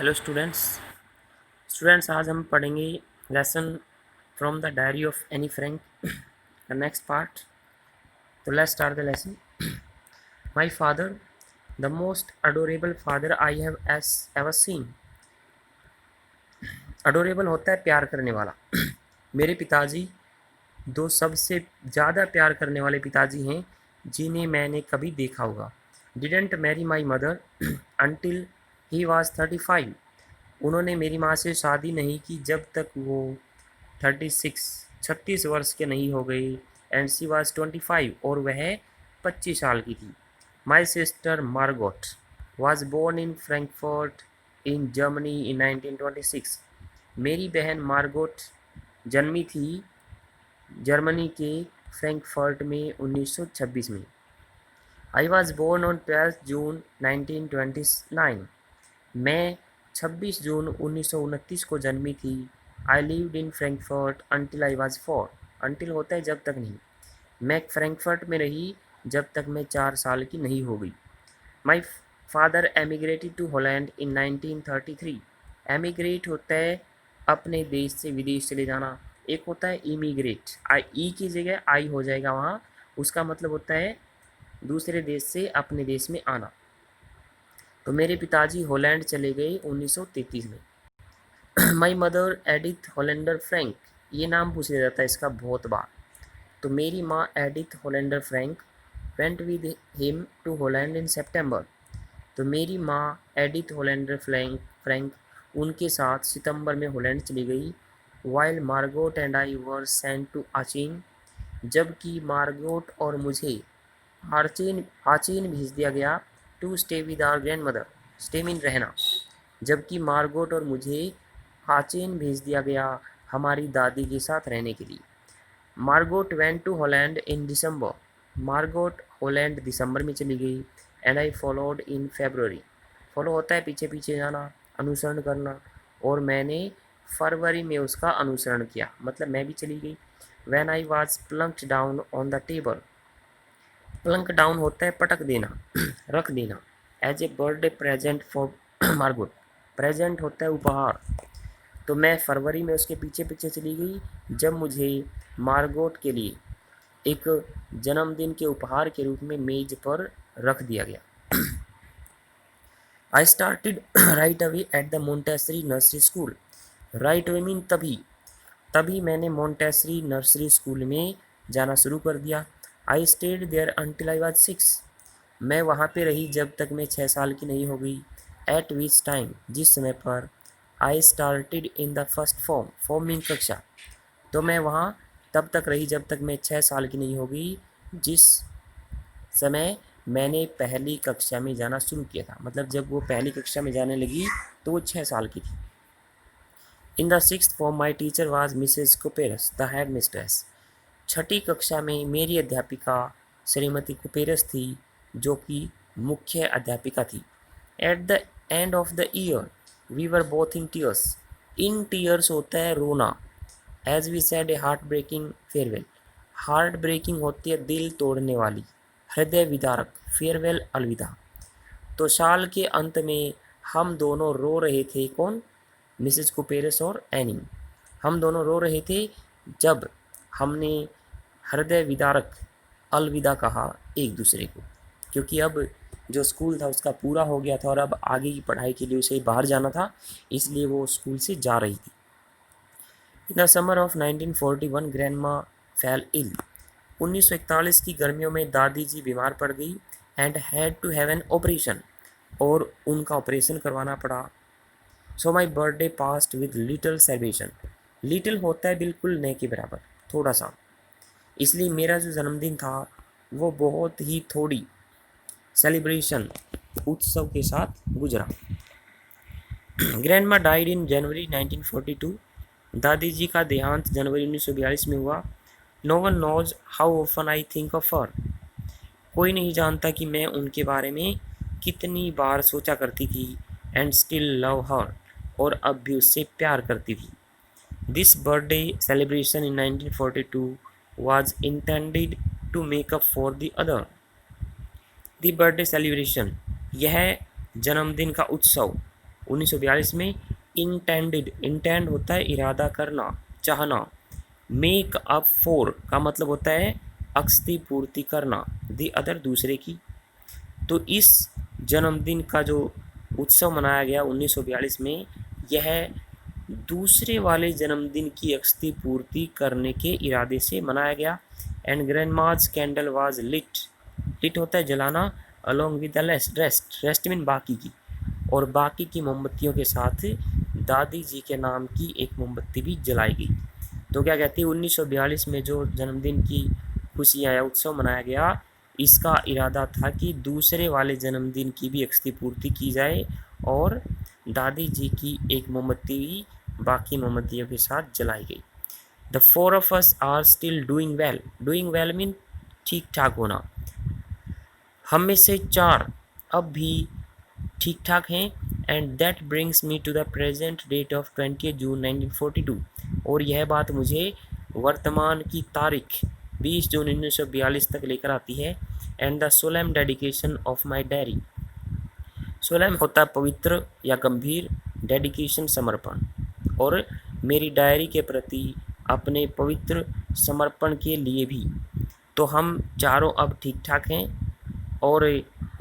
Hello students आज हम पढ़ेंगे lesson from the diary of Anne Frank the next part. तो let's start the lesson. My father the most adorable father I have ever seen. Adorable होता है प्यार करने वाला। मेरे पिताजी दो सबसे ज़्यादा प्यार करने वाले पिताजी हैं जिन्हें मैंने कभी देखा होगा। Didn't married my mother until he was 35। उन्होंने मेरी माँ से शादी नहीं की जब तक वो 36 वर्ष के नहीं हो गई। एंड शी वॉज 25 और वह 25 साल की थी। My sister Margot was born in Frankfurt in Germany in 1926। मेरी बहन मार्गोट जन्मी थी जर्मनी के फ्रैंकफर्ट में 1926 में। आई वॉज बोर्न ऑन 12 जून 1929। मैं 26 जून 1929 को जन्मी थी। I lived in Frankfurt until I was 4। Until होता है जब तक नहीं। मैं फ्रैंकफर्ट में रही जब तक मैं 4 साल की नहीं हो गई। माई फादर एमिग्रेटेड टू हॉलैंड इन 1933। एमिग्रेट होता है अपने देश से विदेश चले जाना। एक होता है इमिग्रेट, आई ई की जगह आई हो जाएगा वहाँ। उसका मतलब होता है दूसरे देश से अपने देश में आना। तो मेरे पिताजी हॉलैंड चले गए 1933 में। My mother Edith Hollander Frank, ये नाम पूछ लिया जाता है इसका बहुत बार। तो मेरी माँ Edith Hollander Frank went with him to Holland in सितंबर। तो मेरी माँ एडिथ होलेंडर फ्रैंक उनके साथ सितंबर में हॉलैंड चली गई। While Margot and I were sent to Aachen, जबकि मार्गोट और मुझे आचीन भेज दिया गया। To stay with our grandmother, stay mean रहना। जबकि मार्गोट और मुझे आचीन भेज दिया गया हमारी दादी के साथ रहने के लिए। Margot went to Holland in दिसंबर। मार्गोट हॉलैंड दिसंबर में चली गई। And I followed in February. Follow होता है पीछे पीछे जाना, अनुसरण करना। और मैंने फरवरी में उसका अनुसरण किया, मतलब मैं भी चली गई। When I was plunked down on the table. Plunk down होता है पटक देना, रख देना। As a birthday present for Margot, present होता है उपहार। तो मैं फरवरी में उसके पीछे पीछे चली गई जब मुझे मार्गोट के लिए एक जन्मदिन के उपहार के रूप में मेज पर रख दिया गया। I started right away at the Montessori nursery school. Right away mean तभी, तभी मैंने मोंटेसरी नर्सरी स्कूल में जाना शुरू कर दिया। I stayed there until I was 6। मैं वहाँ पे रही जब तक मैं 6 साल की नहीं हो गई। एट विच टाइम, जिस समय पर। I started in the first form, form mean कक्षा। तो मैं वहाँ तब तक रही जब तक मैं 6 साल की नहीं हो गई, जिस समय मैंने पहली कक्षा में जाना शुरू किया था। मतलब जब वो पहली कक्षा में जाने लगी तो वो 6 साल की थी। In the sixth form my teacher was Mrs Kuperus the headmistress. छठी कक्षा में मेरी अध्यापिका श्रीमती कुपेरस थी, जो कि मुख्य अध्यापिका थी। At the end of the year we were both in tears. In tears होता है रोना। As we said a heartbreaking farewell. Heartbreaking होती है दिल तोड़ने वाली, हृदय विदारक, फेयरवेल अलविदा। तो साल के अंत में हम दोनों रो रहे थे। कौन? मिसेज कुपेरस और एनी। हम दोनों रो रहे थे जब हमने हृदय विदारक अलविदा कहा एक दूसरे को, क्योंकि अब जो स्कूल था उसका पूरा हो गया था और अब आगे की पढ़ाई के लिए उसे बाहर जाना था, इसलिए वो स्कूल से जा रही थी। In the summer of 1941 grandma fell ill. 1941 की गर्मियों में दादी जी बीमार पड़ गई। And had to have an operation, और उनका ऑपरेशन करवाना पड़ा। So my birthday passed with little celebration. Little होता है बिल्कुल न के बराबर, थोड़ा सा। इसलिए मेरा जो जन्मदिन था वो बहुत ही थोड़ी सेलिब्रेशन, उत्सव के साथ गुजरा। Grandma died in January 1942। दादी जी का देहांत जनवरी 1942 में हुआ। No one knows how often I think of her. कोई नहीं जानता कि मैं उनके बारे में कितनी बार सोचा करती थी। एंड स्टिल लव हर, और अब भी उससे प्यार करती थी। This birthday celebration in 1942 was intended to make up for the other. The birthday celebration, यह जन्मदिन का उत्सव 1942 में इंटेंडेड, इंटेंड होता है इरादा करना, चाहना, मेक अप फॉर का मतलब होता है अक्षति पूर्ति करना, दी अदर दूसरे की। तो इस जन्मदिन का जो उत्सव मनाया गया 1942 में, यह दूसरे वाले जन्मदिन की अक्षति पूर्ति करने के इरादे से मनाया गया। And grandma's candle was lit, lit होता है जलाना, along with the rest, rest mean बाकी की, और बाकी की मोमबत्तियों के साथ दादी जी के नाम की एक मोमबत्ती भी जलाई गई। तो क्या कहती है, 1942 में जो जन्मदिन की खुशियाँ या उत्सव मनाया गया, इसका इरादा था कि दूसरे वाले जन्मदिन की भी अक्षति पूर्ति की जाए और दादी जी की एक मोमबत्ती भी बाकी मोमबत्तियों के साथ जलाई गई। The four of us are still doing well, doing well mean ठीक ठाक होना। हम में से 4 अब भी ठीक ठाक हैं। And that brings me to the present date of 20 June 1942, और यह बात मुझे वर्तमान की तारीख 20 जून 1942 तक लेकर आती है। And the solemn dedication of my diary, solemn होता है पवित्र या गंभीर, डेडिकेशन समर्पण, और मेरी डायरी के प्रति अपने पवित्र समर्पण के लिए भी। तो हम चारों अब ठीक ठाक हैं, और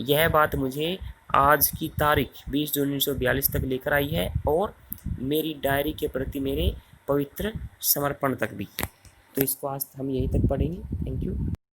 यह बात मुझे आज की तारीख 20 जून 1942 तक लेकर आई है, और मेरी डायरी के प्रति मेरे पवित्र समर्पण तक भी। तो इसको आज हम यहीं तक पढ़ेंगे। Thank you.